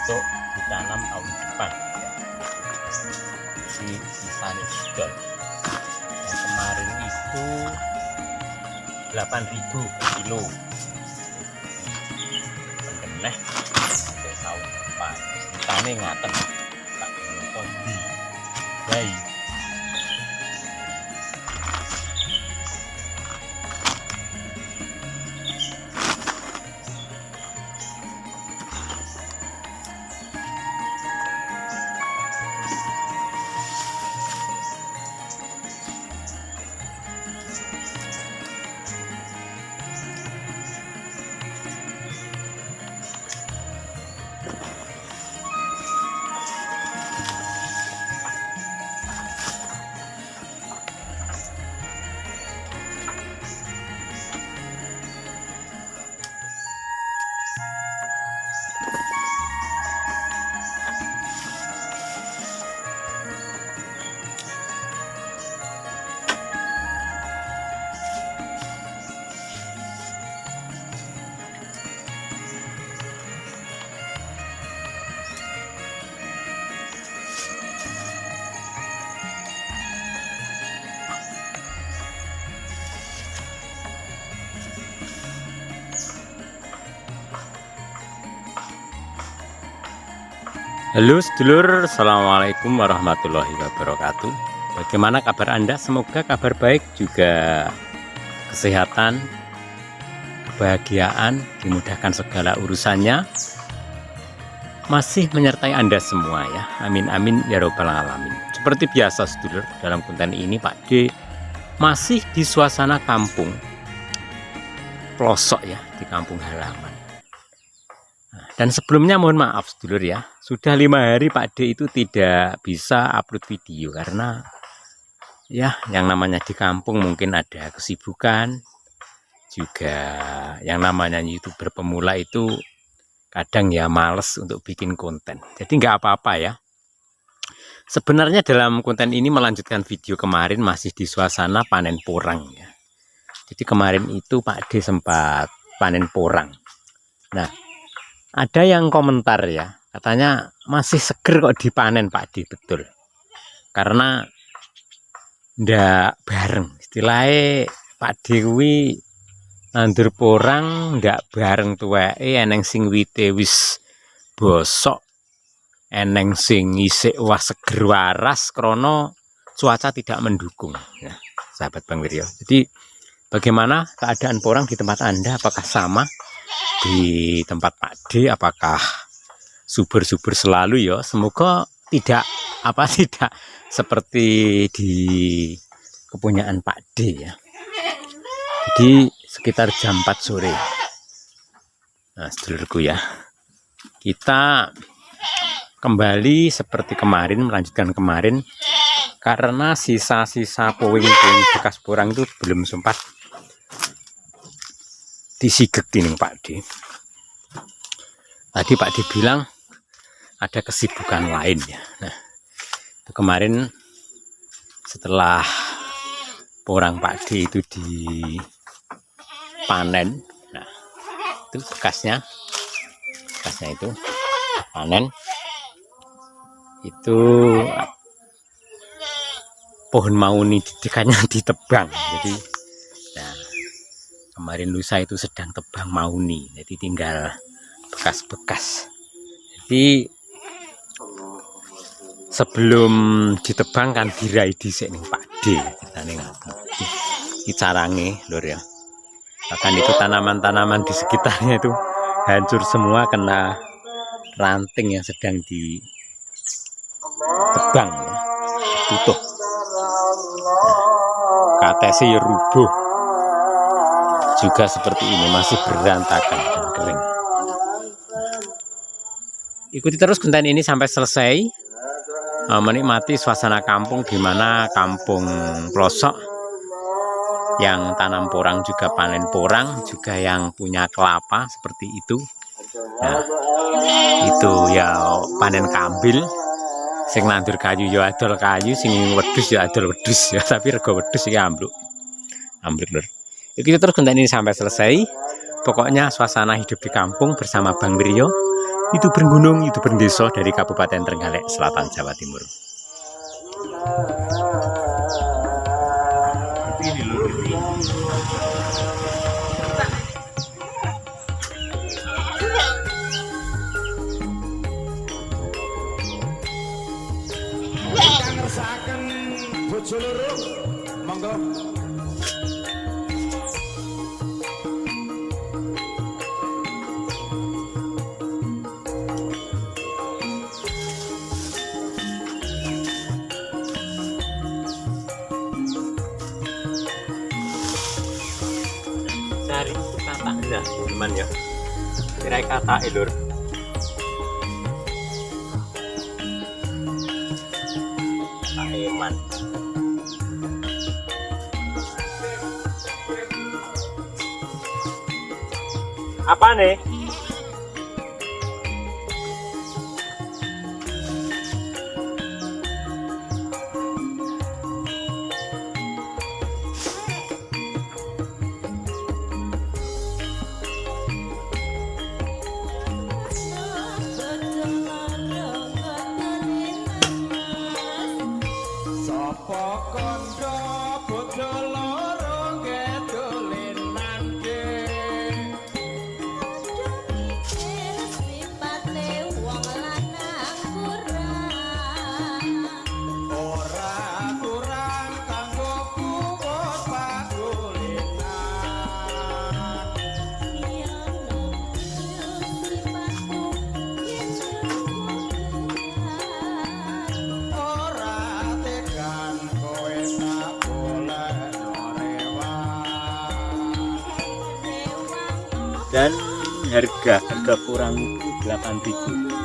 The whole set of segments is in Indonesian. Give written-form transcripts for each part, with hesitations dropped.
untuk ditanam tahun depan ya. Sisanya sudah yang kemarin itu 8.000 per kilo pendeneh untuk tahun depan sisanya ngaten tak kondi bayi. Halo sedulur, assalamualaikum warahmatullahi wabarakatuh. Bagaimana kabar Anda? Semoga kabar baik, juga kesehatan, kebahagiaan, dimudahkan segala urusannya, masih menyertai Anda semua ya. Amin amin ya robbal alamin. Seperti biasa sedulur, dalam konten ini Pak D masih di suasana kampung pelosok ya, di kampung halaman. Dan sebelumnya mohon maaf sedulur ya, sudah 5 hari Pak D itu tidak bisa upload video karena ya yang namanya di kampung mungkin ada kesibukan, juga yang namanya YouTuber pemula itu kadang ya males untuk bikin konten. Jadi nggak apa-apa ya. Sebenarnya dalam konten ini melanjutkan video kemarin masih di suasana panen porang ya. Jadi kemarin itu Pak D sempat panen porang. Nah, ada yang komentar ya, katanya masih seger kok dipanen Pak D, betul. Karena ndak bareng, istilahnya Pak D kuwi nandur porang ndak bareng tuweke, eneng sing wite wis bosok, eneng sing isik wah seger waras krana cuaca tidak mendukung ya, sahabat Bang Wiryo. Jadi bagaimana keadaan porang di tempat Anda? Apakah sama di tempat Pak D? Apakah subur-subur selalu ya? Semoga tidak seperti di kepunyaan Pak D ya. Jadi sekitar jam 4 sore. Nah, sedulurku ya, kita kembali seperti kemarin, melanjutkan kemarin, karena sisa-sisa puing-puing bekas porang itu belum sempat disigek ini Pak D. Tadi Pak D bilang ada kesibukan lain ya. Nah, itu kemarin setelah porang Pak D itu dipanen, nah itu bekasnya itu panen, itu pohon mauni didikannya ditebang. Jadi nah, kemarin lusa itu sedang tebang mauni, jadi tinggal bekas-bekas. Jadi sebelum ditebang kan dirai dhisik ning Pak D, ceritane ngoten. Iki carange lur ya. Bahkan itu tanaman-tanaman di sekitarnya itu hancur semua kena ranting yang sedang ditebang ya. Tutup. KTC rubuh. Juga seperti ini, masih berantakan dan kering. Ikuti terus konten ini sampai selesai, menikmati suasana kampung, di mana kampung pelosok yang tanam porang juga panen porang, juga yang punya kelapa seperti itu. Nah, itu ya panen kambil, sing nandur kayu ya adol kayu, sing wedhus ya adol wedhus ya, tapi rego wedhus iki ambruk lur. Kita terus konten ini sampai selesai. Pokoknya suasana hidup di kampung bersama Bang Wiryo youtuber gunung, youtuber desa dari Kabupaten Trenggalek, Selatan, Jawa Timur. Ngersakaken bojo loro, monggo. Cari kata ya, teman ya. Kira kata lur. Eman. Apa nih? Sapa kandha bojo loro kedolenan ke. Ora kurang kanggo kuwat pagolenan. Ora tekan kowe tak boleh rewang. Dan harga kurang itu 8.000.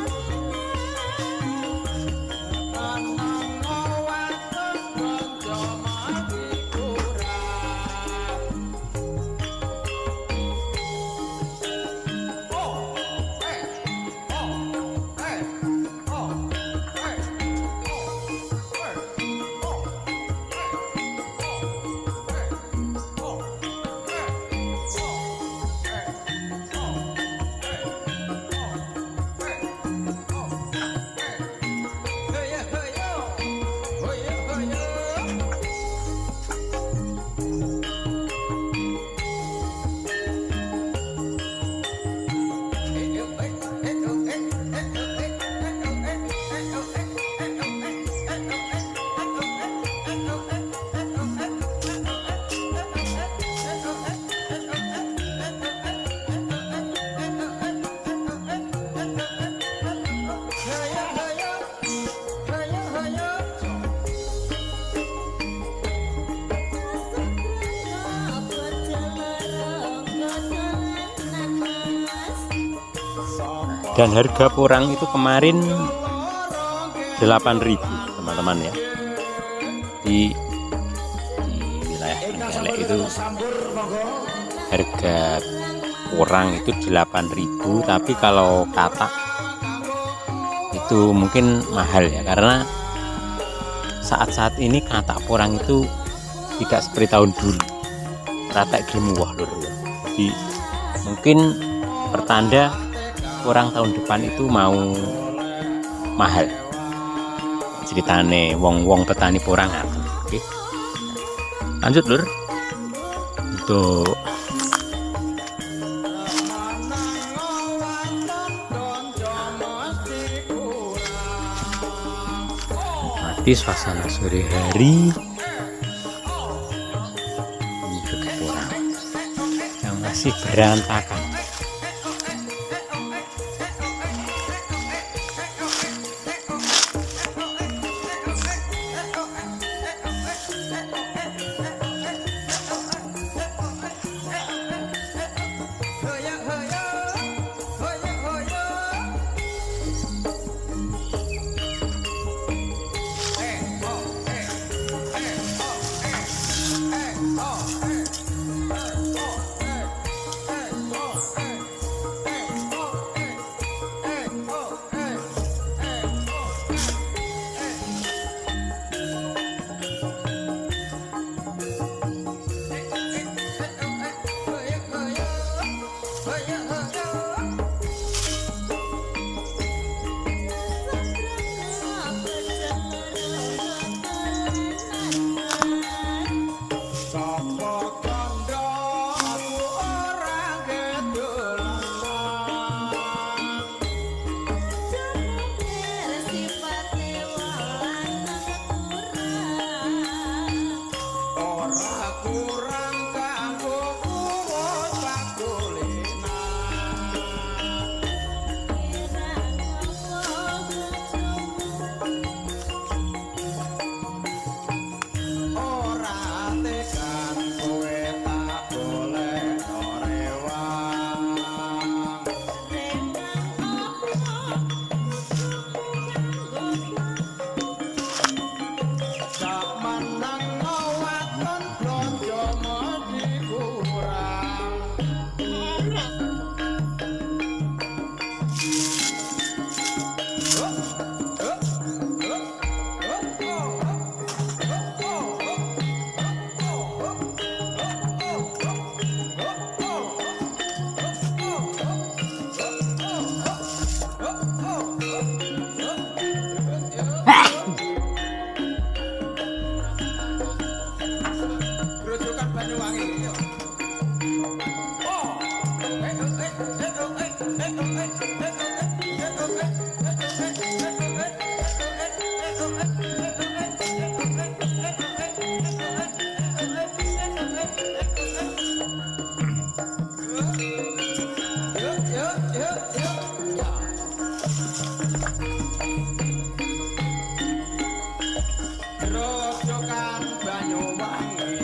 Dan harga porang itu kemarin 8.000 teman-teman ya. Di wilayah Trenggalek itu harga porang itu 8.000, tapi kalau katak itu mungkin mahal ya, karena saat-saat ini katak porang itu tidak seperti tahun dulu. Katak gemuwah lur ya. Jadi mungkin pertanda orang tahun depan itu mau mahal ceritane wong petani porangan. Oke, lanjut lur untuk mati suasana sore hari ini juga porang yang masih berantakan. Rojokan Banyuwangi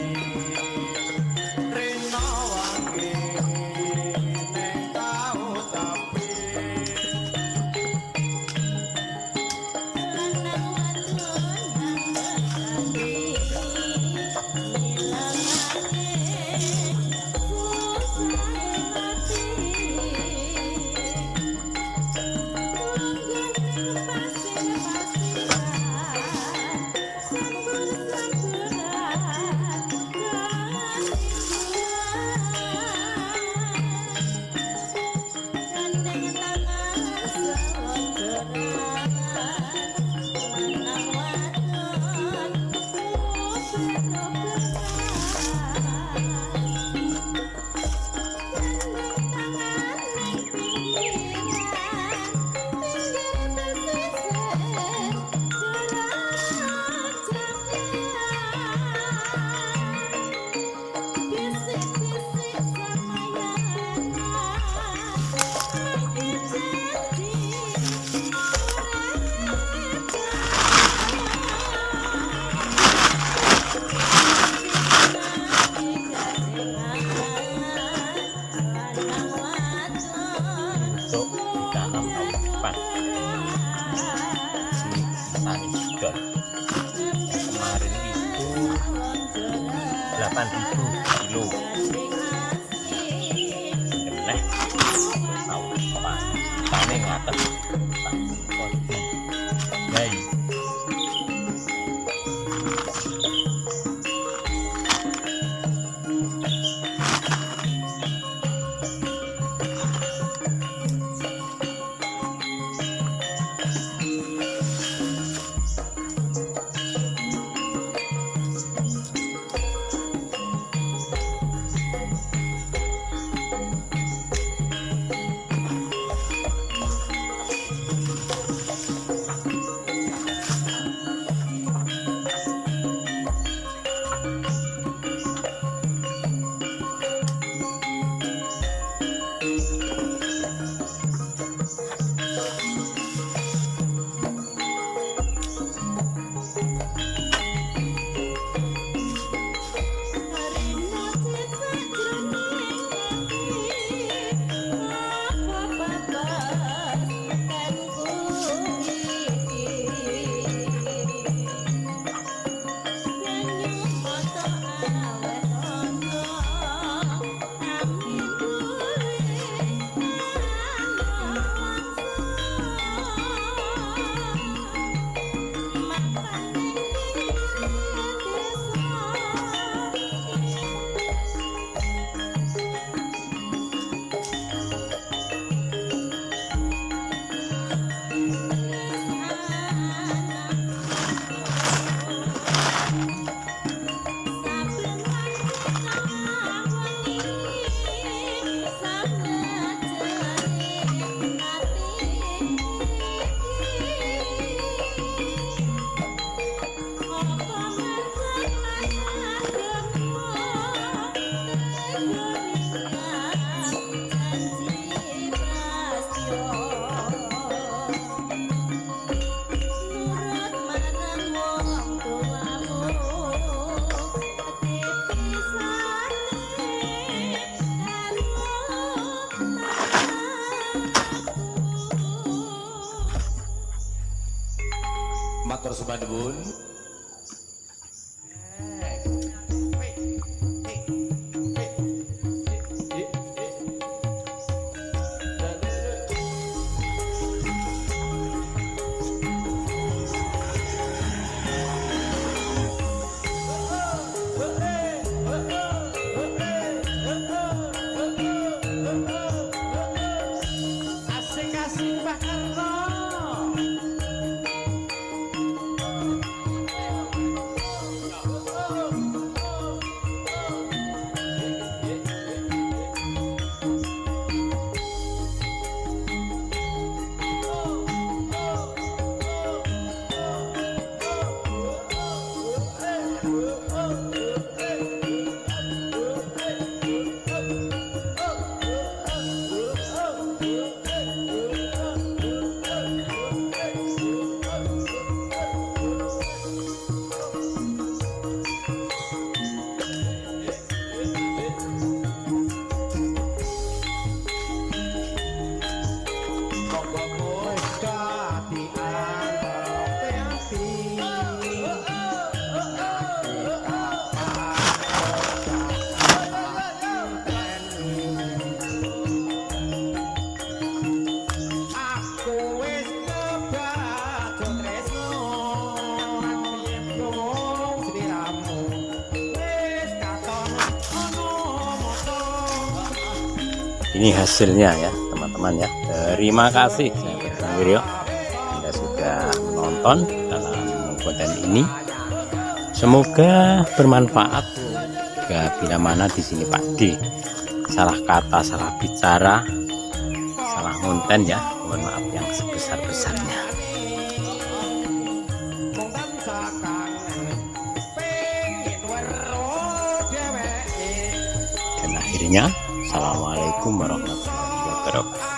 Rina wangi ning tau sapi untuk ditanam tahun depan. Tani sudah kemarin itu 8.000 kilo keneh tahun depan tani ngaten tak kondi yai. Matur sembah nuwun. Asik-asik Pak Karno ini hasilnya ya teman-teman ya. Terima kasih sahabat Anda sudah menonton dalam konten ini. Semoga bermanfaat. Jika bila mana di sini Pak D salah kata, salah bicara, salah konten ya, mohon maaf yang sebesar-besarnya. Dan akhirnya, assalamualaikum warahmatullahi wabarakatuh.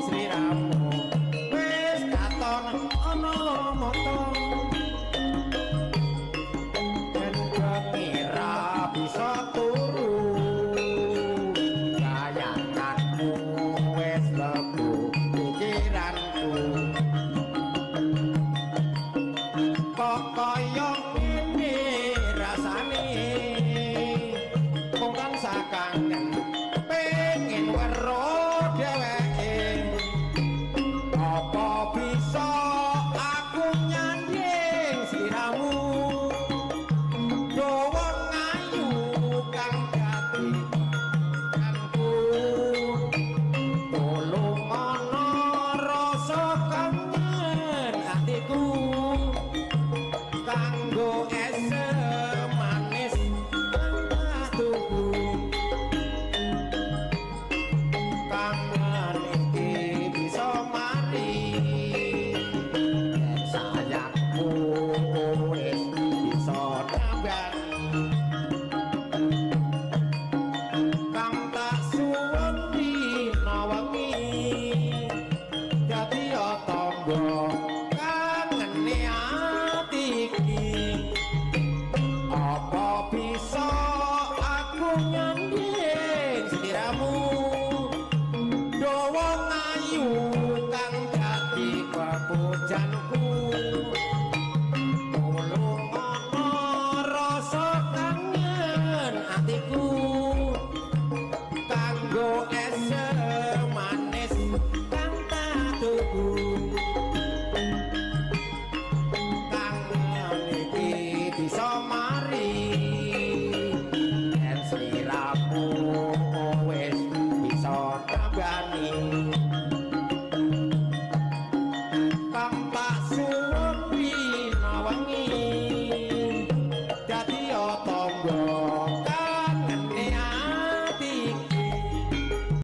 Sri Ramu wis katon